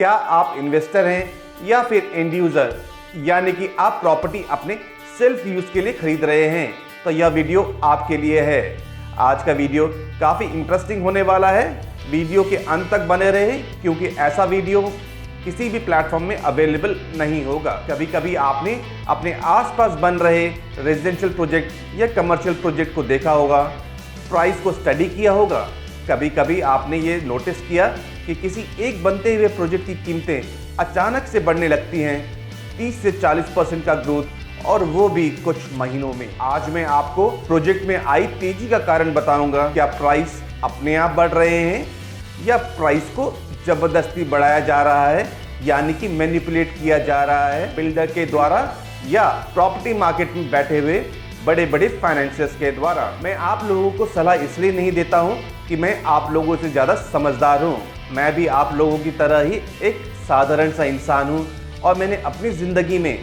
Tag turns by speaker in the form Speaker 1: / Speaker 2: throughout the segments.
Speaker 1: क्या आप इन्वेस्टर हैं या फिर एंड यूजर, यानी कि आप प्रॉपर्टी अपने सेल्फ यूज के लिए खरीद रहे हैं, तो यह वीडियो आपके लिए है। आज का वीडियो काफी इंटरेस्टिंग होने वाला है। वीडियो के अंत तक बने रहे क्योंकि ऐसा वीडियो किसी भी प्लेटफॉर्म में अवेलेबल नहीं होगा। कभी कभी आपने अपने आसपास बन रहे रेजिडेंशियल प्रोजेक्ट या कमर्शियल प्रोजेक्ट को देखा होगा, प्राइस को स्टडी किया होगा। कभी कभी आपने ये नोटिस किया कि किसी एक बनते हुए प्रोजेक्ट की कीमतें अचानक से बढ़ने लगती हैं, 30 से 40% का ग्रोथ, और वो भी कुछ महीनों में। आज मैं आपको प्रोजेक्ट में आई तेजी का कारण बताऊंगा। क्या प्राइस अपने आप बढ़ रहे हैं या प्राइस को जबरदस्ती बढ़ाया जा रहा है, यानी कि मैनिपुलेट किया जा रहा है बिल्डर के द्वारा या प्रॉपर्टी मार्केट में बैठे हुए बड़े बड़े फाइनेंसियर्स के द्वारा। मैं आप लोगों को सलाह इसलिए नहीं देता हूं कि मैं आप लोगों से ज़्यादा समझदार हूं। मैं भी आप लोगों की तरह ही एक साधारण सा इंसान हूं और मैंने अपनी ज़िंदगी में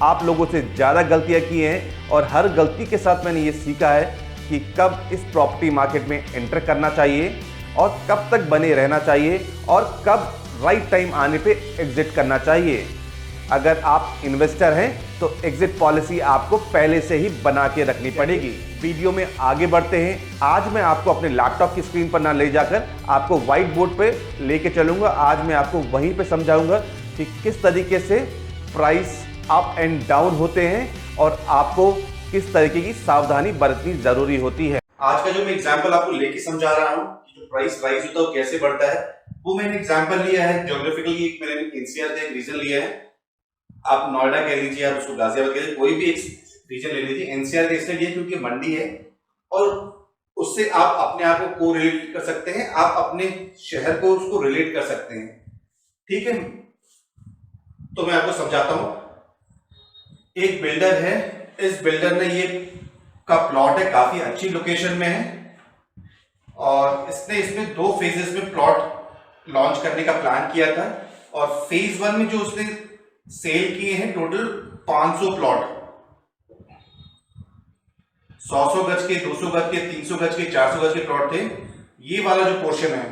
Speaker 1: आप लोगों से ज़्यादा गलतियां की हैं और हर गलती के साथ मैंने ये सीखा है कि कब इस प्रॉपर्टी मार्केट में एंटर करना चाहिए और कब तक बने रहना चाहिए और कब राइट टाइम आने पे एग्जिट करना चाहिए। अगर आप इन्वेस्टर हैं तो एग्जिट पॉलिसी आपको पहले से ही बना के रखनी पड़ेगी। वीडियो में आगे बढ़ते हैं। आज मैं आपको अपने लैपटॉप की स्क्रीन पर ना ले जाकर आपको व्हाइट बोर्ड पे लेके चलूंगा। आज मैं आपको वहीं पे समझाऊंगा कि किस तरीके से प्राइस अप एंड डाउन होते हैं और आपको किस तरीके की सावधानी बरतनी जरूरी होती है।
Speaker 2: आज का जो मैं एग्जांपल आपको लेके समझा रहा हूँ कि जो प्राइस राइज होता है वो कैसे बढ़ता है, वो मैंने एग्जांपल लिया है ज्योग्राफिकली। एक मैंने एनसीआर का एक रीजन लिया है। आप नोएडा कह लीजिए, आप उसको गाजियाबाद कह लीजिए, कोई भी एक रीजन ले लीजिए। एनसीआर का इसलिए लिया क्योंकि मंडी है और उससे आप अपने आप को कोरिलेट कर सकते हैं, आप अपने शहर को उसको रिलेट कर सकते हैं। ठीक है, तो मैं आपको समझाता हूं। एक बिल्डर है, इस बिल्डर ने ये का प्लॉट है, काफी अच्छी लोकेशन में है और इसने इसमें 2 फेजेस में प्लॉट लॉन्च करने का प्लान किया था। और फेज 1 में जो उसने सेल किए हैं टोटल 500 प्लॉट, 100 गज के, 200 गज के, 300 गज के, 400 गज के प्लॉट थे। ये वाला जो पोर्शन है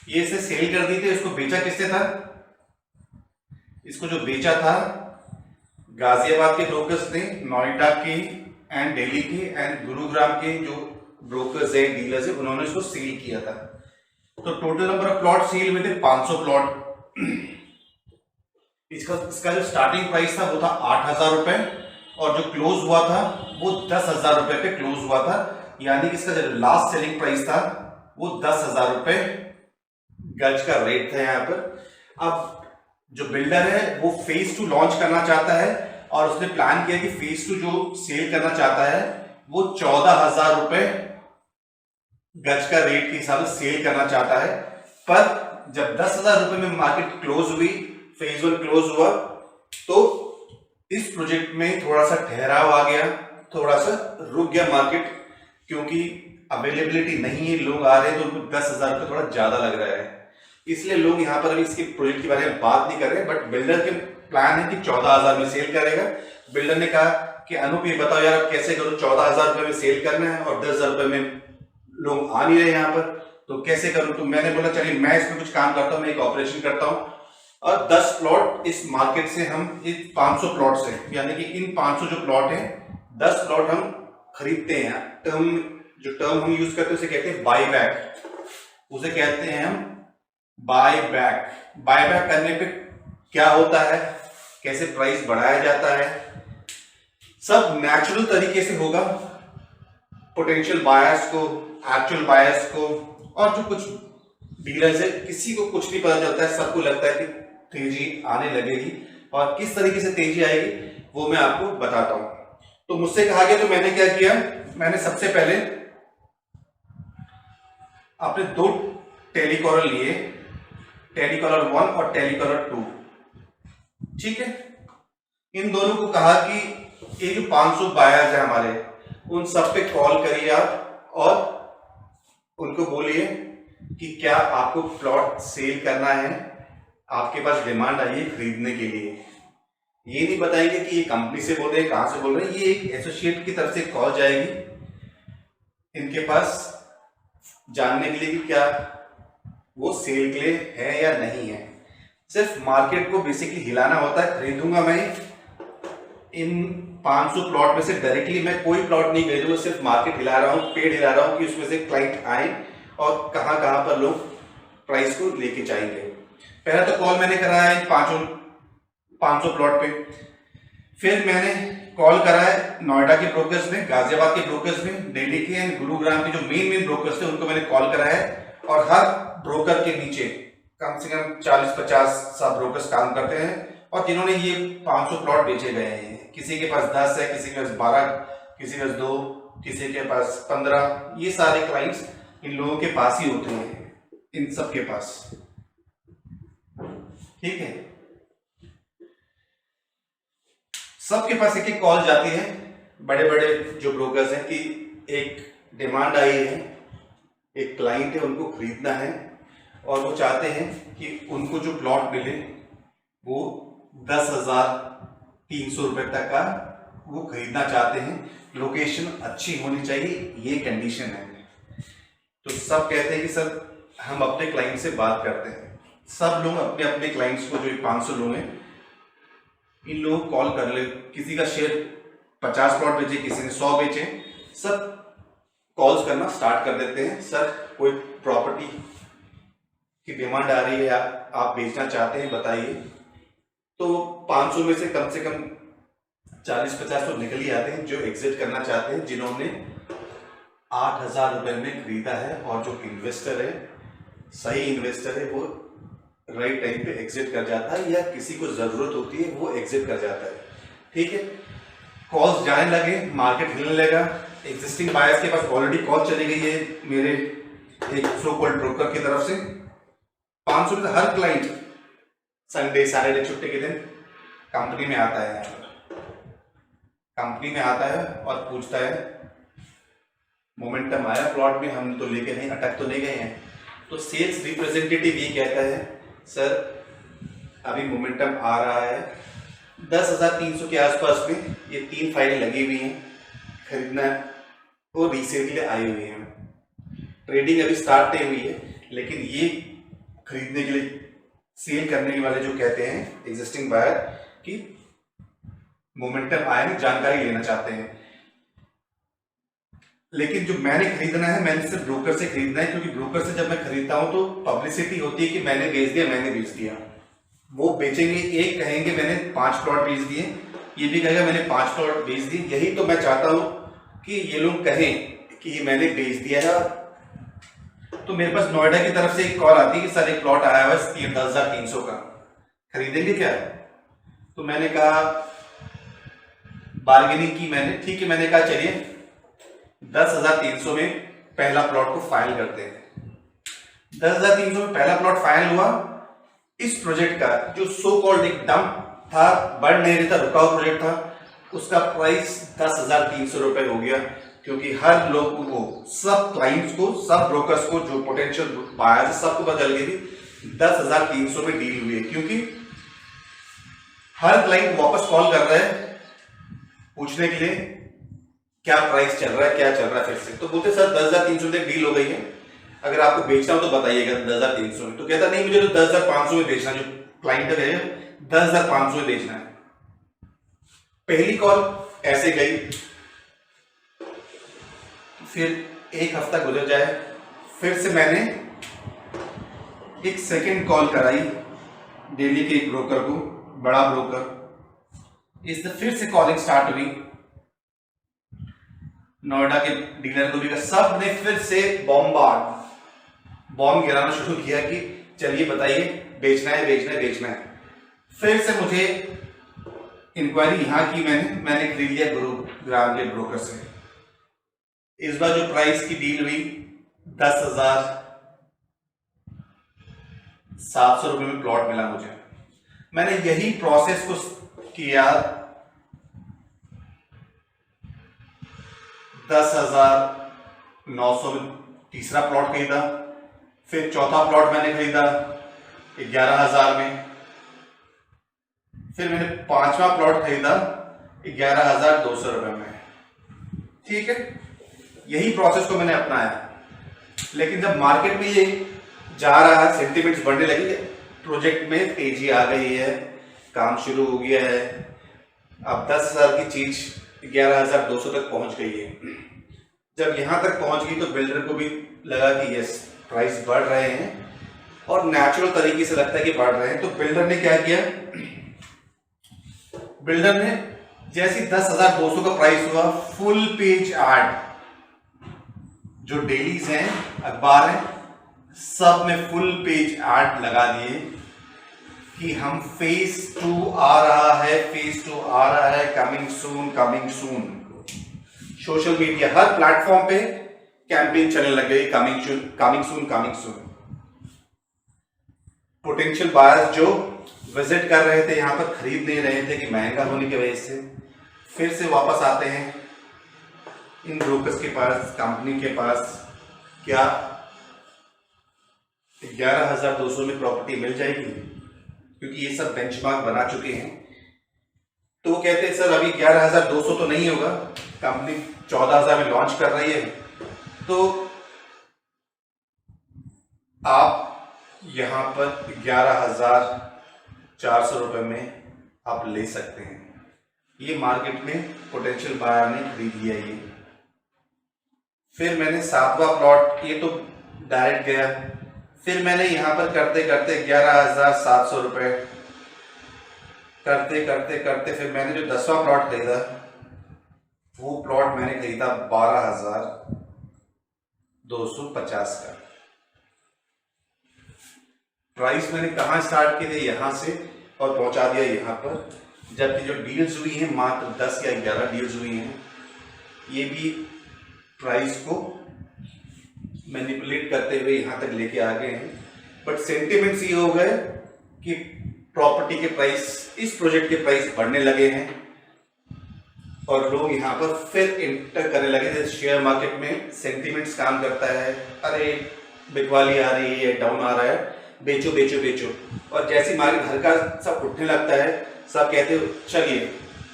Speaker 2: ये इसे सेल कर दी थी। इसको बेचा किससे था? इसको जो बेचा था गाजियाबाद के ब्रोकर्स ने, नोएडा के एंड दिल्ली के एंड गुरुग्राम के जो ब्रोकर्स हैं, डीलर्स हैं, उन्होंने इसको सेल किया था। तो total number of plot cell में थे 500 प्लॉट। इसका जो स्टार्टिंग प्राइस था वो था 8,000 रुपए और जो क्लोज हुआ था वो 10,000 रुपए पे क्लोज हुआ था। यानी कि इसका जो लास्ट सेलिंग प्राइस था वो 10,000 रुपए गज का रेट था यहाँ पर। अब जो बिल्डर है वो फेज 2 लॉन्च करना चाहता है और उसने प्लान किया कि फेज 2 जो सेल करना चाहता है वो 14,000 रुपए गज का रेट के हिसाब से सेल करना चाहता है। पर जब 10,000 रुपए में मार्केट क्लोज हुई, फेज 1 क्लोज हुआ, तो इस प्रोजेक्ट में थोड़ा सा ठहराव आ गया, थोड़ा सा रुक गया मार्केट, क्योंकि अवेलेबिलिटी नहीं है, लोग आ रहे हैं तो उनको 10,000 रुपये थोड़ा ज्यादा लग रहा है। इसलिए लोग यहाँ पर अभी इसके प्रोजेक्ट के बारे में बात नहीं कर रहे। बट बिल्डर के प्लान है कि 14,000 में सेल करेगा। बिल्डर ने कहा कि अनूप ये बताओ यार कैसे करूं, 14,000 रुपये में सेल करना है और 10,000 रुपये में लोग आ नहीं रहे यहाँ पर, तो कैसे करूं? तो मैंने बोला चलिए मैं इसमें कुछ काम करता हूँ, मैं एक ऑपरेशन करता हूँ और 10 प्लॉट इस मार्केट से हम इस 500 प्लॉट से, यानी कि इन 500 जो प्लॉट हैं 10 प्लॉट हम खरीदते हैं। टर्म हम यूज करते हैं उसे कहते हैं बाई बैक, उसे कहते हैं हम बाय बैक। बाय बैक करने पे क्या होता है, कैसे प्राइस बढ़ाया जाता है, सब नेचुरल तरीके से होगा। पोटेंशियल बायर्स को, एक्चुअल बायर्स को और जो कुछ डीलर्स है, किसी को कुछ नहीं पता चलता है। सबको लगता है कि तेजी आने लगेगी और किस तरीके से तेजी आएगी वो मैं आपको बताता हूं। तो मुझसे कहा गया, तो मैंने क्या किया, मैंने सबसे पहले अपने 2 टेलीकॉलर लिए, टेलीकॉलर 1 और टेलीकॉलर 2। ठीक है, इन दोनों को कहा कि ये जो 500 बायर्स हैं हमारे, उन सब पे कॉल करिए आप और उनको बोलिए कि क्या आपको प्लॉट सेल करना है, आपके पास डिमांड आई है खरीदने के लिए। ये नहीं बताएंगे कि ये कंपनी से बोल रहे हैं, कहां से बोल रहे हैं। ये एक एसोसिएट की तरफ से कॉल जाएगी इनके पास जानने के लिए कि क्या वो सेल के लिए है या नहीं है। सिर्फ मार्केट को बेसिकली हिलाना होता है। खरीदूंगा मैं इन 500 प्लॉट में से डायरेक्टली मैं कोई प्लॉट नहीं खरीदूंगा, सिर्फ मार्केट हिला रहा हूँ, पेड़ हिला रहा हूँ कि उसमें से क्लाइंट आए और कहाँ कहाँ पर लोग प्राइस को लेके जाएंगे। पहला तो कॉल मैंने करा है 500 प्लॉट पे, फिर मैंने कॉल करा है नोएडा के ब्रोकर्स में, गाजियाबाद के ब्रोकर्स में, दिल्ली के एंड गुरुग्राम के जो मेन ब्रोकर्स थे उनको मैंने कॉल करा है। और हर ब्रोकर के नीचे कम से कम 40-50 सब ब्रोकर्स काम करते हैं और जिन्होंने ये 500 प्लॉट बेचे गए हैं। किसी के पास 10 है, किसी के पास 12, किसी के पास 2, किसी के पास 15। ये सारे क्लाइंट्स इन लोगों के पास ही होते हैं, इन सब के पास। ठीक है, सबके पास एक एक कॉल जाती है, बड़े बड़े जो ब्रोकर्स हैं कि एक डिमांड आई है, एक क्लाइंट है, उनको खरीदना है और वो चाहते हैं कि उनको जो प्लॉट मिले वो 10,300 रुपए तक का वो खरीदना चाहते हैं। लोकेशन अच्छी होनी चाहिए, ये कंडीशन है। तो सब कहते हैं कि सर हम अपने क्लाइंट से बात करते हैं। सब लोग अपने अपने क्लाइंट्स को, जो 500 लोग हैं, इन लोगों को कॉल कर ले। किसी का शेयर 50 प्लॉट बेचे, किसी ने 100 बेचे, सब कॉल्स करना स्टार्ट कर देते हैं। सर कोई प्रॉपर्टी की डिमांड आ रही है, आप बेचना चाहते हैं, बताइए। तो 500 में से कम 40-50 तो निकल ही आते हैं जो एग्जिट करना चाहते हैं, जिन्होंने 8,000 रुपए में खरीदा है। और जो इन्वेस्टर है, सही इन्वेस्टर है, वो राइट टाइम पे एग्जिट कर जाता है, या किसी को जरूरत होती है वो एग्जिट कर जाता है। ठीक है, कॉल्स जाने लगे, मार्केट हिलने लगा। एग्जिस्टिंग बायर्स के पास ऑलरेडी कॉल चली गई है मेरे एक सो कॉल्ड ब्रोकर की तरफ से। 500 में हर क्लाइंट संडे सैटरडे छुट्टी के दिन कंपनी में आता है, कंपनी में आता है और पूछता है मोमेंटम आया प्लॉट में, हम तो लेके नहीं, अटक तो नहीं गए हैं। तो सेल्स रिप्रेजेंटेटिव ये कहता है सर अभी मोमेंटम आ रहा है 10,300 के आसपास में, ये 3 फाइलें लगी हुई हैं, खरीदना वो रिसेंटली आई हुई है, ट्रेडिंग अभी स्टार्ट नहीं हुई है, लेकिन ये खरीदने के लिए सेल करने वाले जो कहते हैं एग्जिस्टिंग बायर कि मोमेंटम आया है, जानकारी लेना चाहते हैं। लेकिन जो मैंने खरीदना है, मैंने सिर्फ ब्रोकर से खरीदना है, क्योंकि ब्रोकर से जब मैं खरीदता हूं तो पब्लिसिटी होती है कि मैंने बेच दिया। वो बेचेंगे, एक कहेंगे मैंने 5 प्लॉट बेच दिए, ये भी कहेगा मैंने 5 प्लॉट बेच दिए। यही तो मैं चाहता हूं कि ये लोग कहें कि मैंने बेच दिया है। तो मेरे पास नोएडा की तरफ से एक कॉल आती है कि सर एक प्लॉट आया हुआ है 10,300 का, खरीदेंगे क्या? तो मैंने कहा, बार्गेनिंग की मैंने, ठीक है, मैंने कहा चलिए 10,300 में पहला प्लॉट को फाइल करते हैं। 10,300 में पहला प्लॉट फाइल हुआ। इस प्रोजेक्ट का जो सो कॉल्ड एक डंप था, बढ़ नहीं रहा था, रुका हुआ प्रोजेक्ट था, उसका प्राइस 10,300 रुपए हो गया, क्योंकि हर लोग को, सब क्लाइंट्स को, सब ब्रोकर्स को, जो पोटेंशियल बायर्स, सबको पता चल गई 10,300 में डील हुई है। क्योंकि हर क्लाइंट वापस कॉल कर रहा है पूछने के लिए क्या प्राइस चल रहा है, क्या चल रहा है फिर से। तो बोलते सर 10,300 में डील हो गई है, अगर आपको बेचना हो तो बताइएगा 10,300 में। तो कहता नहीं, मुझे तो 10,500 में बेचना, जो क्लाइंट है 10,500 में बेचना है। पहली कॉल ऐसे गई, फिर एक हफ्ता गुजर जाए, फिर से मैंने एक सेकंड कॉल कराई दिल्ली के एक ब्रोकर को, बड़ा ब्रोकर। इससे फिर से कॉलिंग स्टार्ट हुई, नोएडा के डीलर को भी, सब ने फिर से बॉम्ब गिराना शुरू किया कि चलिए बताइए, बेचना है। फिर से मुझे इंक्वायरी यहां की, मैंने खरीद लिया गुरुग्राम के ब्रोकर से। इस बार जो प्राइस की डील हुई 10,700 रुपए में प्लॉट मिला मुझे। मैंने यही प्रोसेस को किया, 10,900 में तीसरा प्लॉट खरीदा, फिर चौथा प्लॉट मैंने खरीदा 11,000 में, फिर मैंने 5वां प्लॉट खरीदा 11,200 रुपए में। ठीक है, यही प्रोसेस को मैंने अपनाया। लेकिन जब मार्केट में ये जा रहा है, सेंटिमेंट्स बढ़ने लगे, प्रोजेक्ट में तेजी आ गई है, काम शुरू हो गया है। अब 10,000 की चीज 11,200 तक पहुंच गई है। जब यहां तक पहुंच गई तो बिल्डर को भी लगा कि यस प्राइस बढ़ रहे हैं और नेचुरल तरीके से लगता है कि बढ़ रहे हैं। तो बिल्डर ने क्या किया, बिल्डर ने जैसे 10,200 का प्राइस हुआ, फुल पेज ऐड, जो डेलीज हैं, अखबार हैं, सब में फुल पेज ऐड लगा दिए कि हम फेज 2 आ रहा है, फेज 2 आ रहा है, coming soon, coming soon. Social media हर प्लेटफॉर्म पे कैंपेन चलने लग गई, coming soon, coming soon, coming soon. Potential buyers जो विजिट कर रहे थे, यहां पर खरीद नहीं रहे थे कि महंगा होने की वजह से, फिर से वापस आते हैं इन ब्रोकर्स के पास, कंपनी के पास। क्या 11,200 में प्रॉपर्टी मिल जाएगी? क्योंकि ये सब बेंचमार्क बना चुके हैं। तो वो कहते हैं सर अभी 11,200 तो नहीं होगा, कंपनी 14,000 में लॉन्च कर रही है, तो आप यहां पर 11,400 रुपए में आप ले सकते हैं। ये मार्केट में पोटेंशियल बायर ने खरीद लिया ये। फिर मैंने 7वां प्लॉट, ये तो डायरेक्ट गया। फिर मैंने यहां पर करते करते 11,700 रुपए करते करते करते फिर मैंने जो 10वां प्लॉट खरीदा, वो प्लॉट मैंने खरीदा 12,250 का। प्राइस मैंने कहाँ स्टार्ट किए थे, यहां से, और पहुंचा दिया यहां पर। जबकि जो डील्स हुई हैं मात्र 10 या 11 डील्स हुई हैं। ये भी प्राइस को मैनिपुलेट करते हुए यहां तक लेके आ गए हैं। बट सेंटिमेंट्स ये हो गए कि प्रॉपर्टी के प्राइस, इस प्रोजेक्ट के प्राइस बढ़ने लगे हैं और लोग यहां पर फिर इंटर करने लगे। जैसे शेयर मार्केट में सेंटिमेंट्स काम करता है, अरे बिकवाली आ रही है, डाउन आ रहा है, बेचो बेचो बेचो। और जैसे मार्केट घर का सब उठने लगता है, सब कहते हो चलिए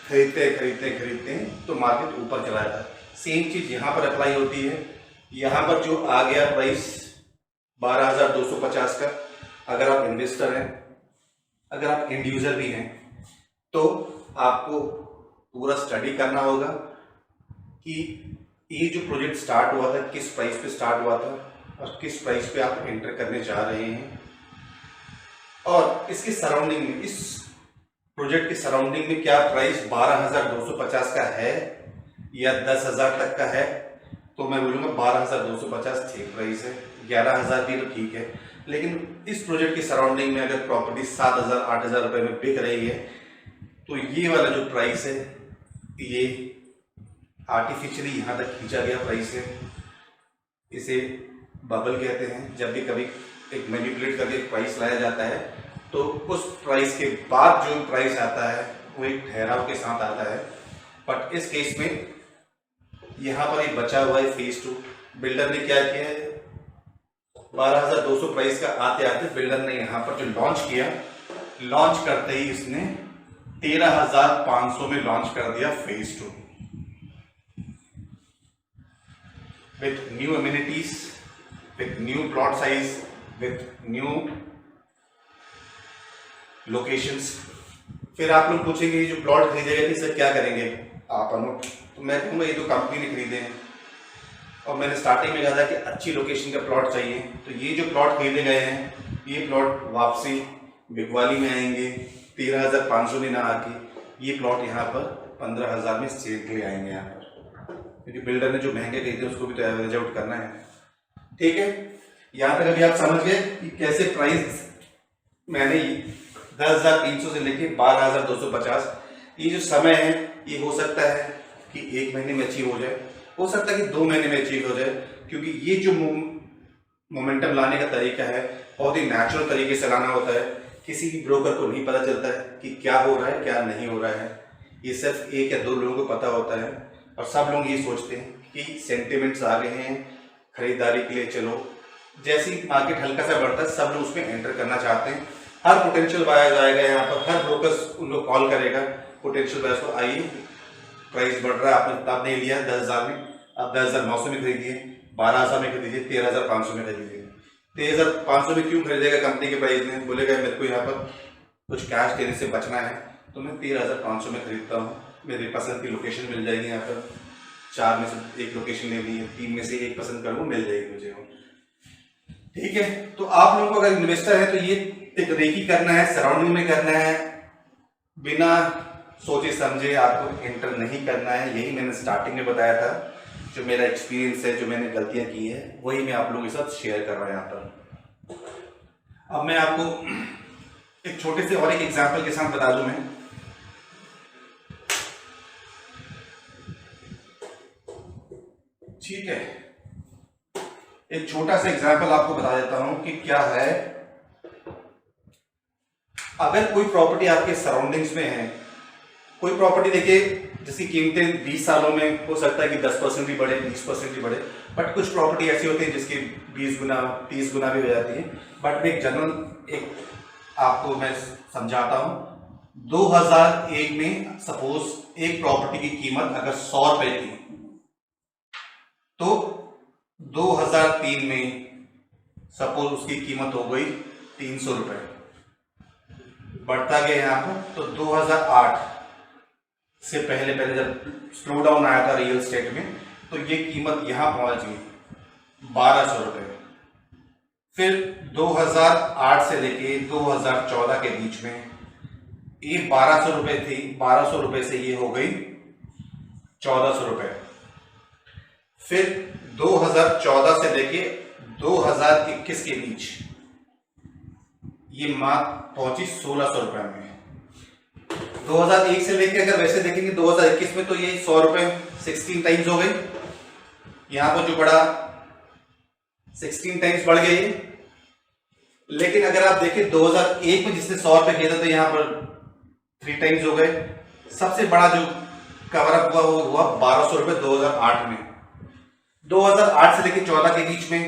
Speaker 2: खरीदते खरीदते खरीदते हैं, तो मार्केट ऊपर चला जाता है। सेम चीज यहां पर अप्लाई होती है। यहां पर जो आ गया प्राइस 12,250 का, अगर आप इन्वेस्टर हैं, अगर आप एंड यूजर भी हैं, तो आपको पूरा स्टडी करना होगा कि ये जो प्रोजेक्ट स्टार्ट हुआ था किस प्राइस पे स्टार्ट हुआ था और किस प्राइस पे आप एंटर करने जा रहे हैं। और इसके सराउंडिंग में, इस प्रोजेक्ट के सराउंडिंग में क्या प्राइस 12,250 का है या 10,000 तक का है, तो मैं बोलूँगा 12,250 ठीक प्राइस है। 11,000 भी तो ठीक है, लेकिन इस प्रोजेक्ट की सराउंडिंग में अगर प्रॉपर्टी 7,000 8,000 रुपए में बिक रही है, तो ये वाला जो प्राइस है ये आर्टिफिशियली यहाँ तक खींचा गया प्राइस है। इसे बबल कहते हैं। जब भी कभी एक मैनिपुलेट करके एक प्राइस लाया जाता है, तो उस प्राइस के बाद जो प्राइस आता है वो एक ठहराव के साथ आता है। बट इस केस में यहाँ पर एक बचा हुआ है फेज 2। बिल्डर ने क्या किया है, 12,200 प्राइस का आते आते बिल्डर ने यहाँ पर जो लॉन्च किया, लॉन्च करते ही इसने 13,500 में लॉन्च कर दिया phase 2 with new amenities, with new plot size, with new locations. फिर आप लोग पूछेंगे ये जो प्लॉट खरीदे गए थे सर क्या करेंगे आप अनुप, तो मैं कहूँगा ये तो कंपनी ने खरीदे हैं और मैंने स्टार्टिंग में कहा था कि अच्छी लोकेशन का प्लॉट चाहिए। तो ये जो प्लॉट खरीदे गए हैं, ये प्लॉट वापसी बिकवाली में आएंगे 13,500 में ना आके, ये प्लॉट यहाँ पर 15,000 में सेल के लिए आएंगे यहाँ पर, क्योंकि बिल्डर ने जो महंगे खरीदे उसको भी तो एवरेज आउट करना है। ठीक है, यहाँ तक अभी आप समझ गए कि कैसे प्राइस मैंने 10,300 से लेके 12,250, ये जो समय है ये हो सकता है कि 1 महीने में अचीव हो जाए, हो सकता है कि 2 महीने में अचीव हो जाए, क्योंकि ये जो मोमेंटम लाने का तरीका है बहुत ही नेचुरल तरीके से लाना होता है। किसी भी ब्रोकर को नहीं पता चलता है कि क्या हो रहा है क्या नहीं हो रहा है, ये सिर्फ 1 या 2 लोगों को पता होता है। और सब लोग ये सोचते हैं कि सेंटिमेंट्स आ गए हैं खरीदारी के लिए, चलो जैसी मार्केट हल्का सा बढ़ता है सब लोग उसमें एंटर करना चाहते हैं। हर पोटेंशियल बायर्स आएगा यहाँ पर, हर ब्रोकर्स उनको कॉल करेगा पोटेंशियल बायर्स को, आइए प्राइस बढ़ रहा है, आपने तब नहीं लिया 10,000 में, अब 10,900 में खरीदिए, 12,000 में खरीदिए, 13,500 में खरीदिए। 13,500 में क्यों खरीदेगा कंपनी के प्राइस में, बोलेगा मेरे को यहाँ पर कुछ कैश देने से बचना है तो मैं 13,500 में खरीदता हूँ, मेरी पसंद की लोकेशन मिल जाएगी, यहाँ पर 4 में से एक लोकेशन लेनी है, 3 में से एक पसंद करूँ मिल जाएगी मुझे। ठीक है, तो आप लोगों को अगर इन्वेस्टर है तो ये एक रेकी करना है, सराउंडिंग में करना है, बिना सोचे समझे आपको एंटर नहीं करना है। यही मैंने स्टार्टिंग में बताया था, जो मेरा एक्सपीरियंस है, जो मैंने गलतियां की है वही मैं आप लोगों के साथ शेयर कर रहा हूं यहाँ पर। अब मैं आपको एक छोटे से और एक एग्जांपल के साथ बता दूं मैं। ठीक है, एक छोटा सा एग्जांपल आपको बता देता हूं कि क्या है। अगर कोई प्रॉपर्टी आपके सराउंडिंग्स में है, कोई प्रॉपर्टी देखिए जिसकी कीमतें 20 सालों में हो सकता है कि 10% भी बढ़े, 20% भी बढ़े, बट कुछ प्रॉपर्टी ऐसी होती है जिसकी 20 गुना 30 गुना भी हो जाती है। बट एक जनरल एक आपको मैं समझाता हूं। 2001 में सपोज एक प्रॉपर्टी की कीमत अगर 100 रुपए थी तो 2003 में सपोज उसकी कीमत हो गई 300 रुपए, बढ़ता गया यहाँ पर। तो 2008 से पहले जब स्लो डाउन आया था रियल एस्टेट में तो ये कीमत यहां पहुंच गई 1200 रुपए। फिर 2008 से लेके 2014 के बीच में ये 1200 रुपए थी, 1200 रुपए से ये हो गई 1400 रुपए। फिर 2014 से लेके 2021 के बीच ये मात्र पहुंची 1600 रुपए में। 2001 से लेके अगर वैसे देखेंगे 2021 में तो ये 100 रुपए 16 टाइम्स हो गई, यहां पर जो बढ़ा 16 टाइम्स बढ़ गई। लेकिन अगर आप देखें 2001 में जिसने 100 रुपए किया था तो यहां पर 3 टाइम्स हो गए। सबसे बड़ा जो कवर अप हुआ वो हुआ 1200 रुपए 2008 में। 2008 से लेके 14 के बीच में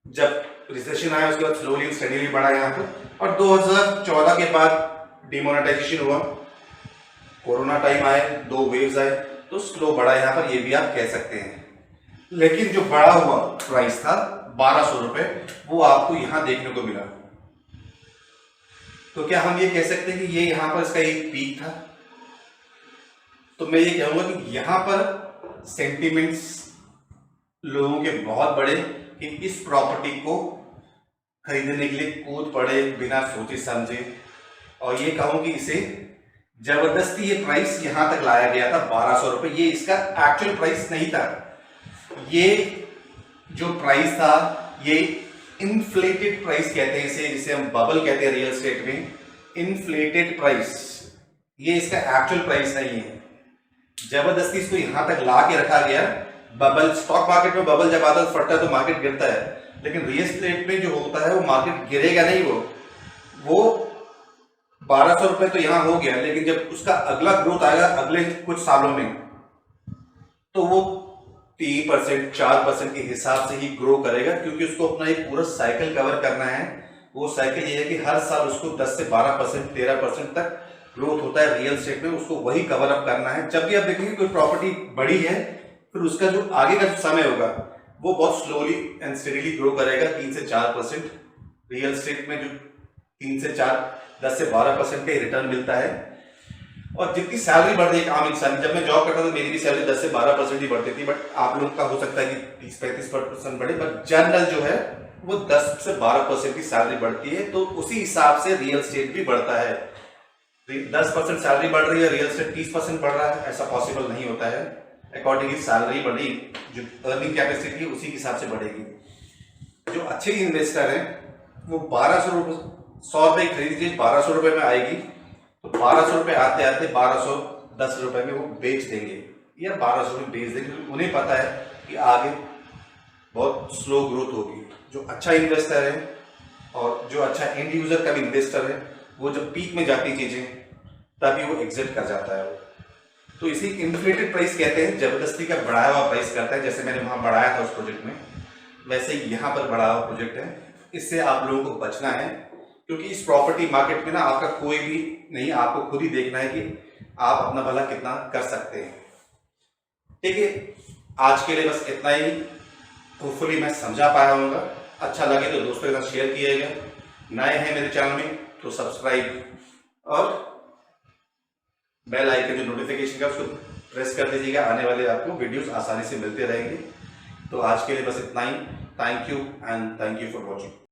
Speaker 2: जब रिसेशन आया उसके बाद स्लोली एंड स्टडीली बढ़ा यहाँ पर, और 2014 के बाद डिमोनेटाइजेशन हुआ, कोरोना टाइम आए, 2 वेव्स आए तो स्लो बढ़ा यहाँ पर, ये भी आप कह सकते हैं। लेकिन जो बढ़ा हुआ प्राइस था 1200 रुपए वो आपको यहां देखने को मिला। तो क्या हम ये कह सकते हैं कि ये यहां पर इसका एक पीक था? तो मैं ये कहूंगा कि यहां पर सेंटिमेंट्स लोगों के बहुत बड़े कि इस प्रॉपर्टी को खरीदने के लिए कूद पड़े बिना सोचे समझे, और ये कहूं कि इसे जबरदस्ती ये प्राइस यहां तक लाया गया था 1200 रुपए। ये इसका एक्चुअल प्राइस नहीं था, ये जो प्राइस था ये इन्फ्लेटेड प्राइस कहते हैं इसे, जिसे हम बबल कहते हैं रियल एस्टेट में, इन्फ्लेटेड प्राइस। ये इसका एक्चुअल प्राइस नहीं है, जबरदस्ती इसको यहां तक ला के रखा गया। बबल, स्टॉक मार्केट में बबल जब आता है फटता है तो मार्केट गिरता है, लेकिन रियल एस्टेट में जो होता है वो मार्केट गिरेगा नहीं, वो 1200 रुपए तो यहां हो गया, लेकिन जब उसका अगला ग्रोथ आएगा अगले कुछ सालों में तो वो 3% 4% के हिसाब से ही ग्रो करेगा, क्योंकि उसको अपना एक पूरा साइकिल कवर करना है। वो साइकिल ये है कि हर साल उसको 10 से 12% 13% तक ग्रोथ होता है रियल एस्टेट में, उसको वही कवर अप करना है। जब भी आप देखेंगे कोई प्रॉपर्टी बड़ी है फिर उसका जो आगे का जो समय होगा वो बहुत स्लोली एंड स्टेडीली ग्रो करेगा, 3 से 4%। रियल एस्टेट में जो 3 से 4 10 से 12% का रिटर्न मिलता है। और जितनी सैलरी बढ़ रही है एक आम इंसान की, जब मैं जॉब करता था मेरी भी सैलरी 10 से 12% ही बढ़ती थी, बट आप लोग का हो सकता है कि 30-35% बढ़े, बट जनरल जो है वो 10 से 12% की सैलरी बढ़ती है। तो उसी हिसाब से रियल एस्टेट भी बढ़ता है। 10% सैलरी बढ़ रही है, रियल एस्टेट 30% बढ़ रहा है, ऐसा पॉसिबल नहीं होता है। अकॉर्डिंगली सैलरी बढ़ी, जो अर्निंग कैपेसिटी उसी के हिसाब से बढ़ेगी। जो अच्छे इन्वेस्टर हैं वो 1200 रुपये 100 रुपये खरीद लीजिए, 1200 रुपये में आएगी, तो 1200 रुपये आते आते 1210 रुपये में वो बेच देंगे या 1200 में बेच देंगे। उन्हें पता है कि आगे बहुत स्लो ग्रोथ होगी। जो अच्छा इन्वेस्टर है और जो अच्छा एंड यूजर का भी इन्वेस्टर है, वो जब पीक में जाती चीजें तभी वो एग्जिट कर जाता है। तो इसी इन्फ्लेटेड प्राइस कहते हैं, जबरदस्ती का बढ़ाया हुआ प्राइस करता है। जैसे मैंने वहां बढ़ाया था उस प्रोजेक्ट में, वैसे ही यहाँ पर बढ़ाया हुआ प्रोजेक्ट है। इससे आप लोगों को बचना है, क्योंकि इस प्रॉपर्टी मार्केट में ना आपका कोई भी नहीं, आपको खुद ही देखना है कि आप अपना भला कितना कर सकते हैं। ठीक है, आज के लिए बस इतना ही। होपफुली मैं समझा पाया होगा अच्छा लगे तो दोस्तों के साथ शेयर कीजिएगा। नए हैं मेरे चैनल में तो सब्सक्राइब और बेल आइकन जो नोटिफिकेशन का उसको प्रेस कर दीजिएगा। आने वाले आपको वीडियोस आसानी से मिलते रहेंगे। तो आज के लिए बस इतना ही। Thank you and thank you for watching.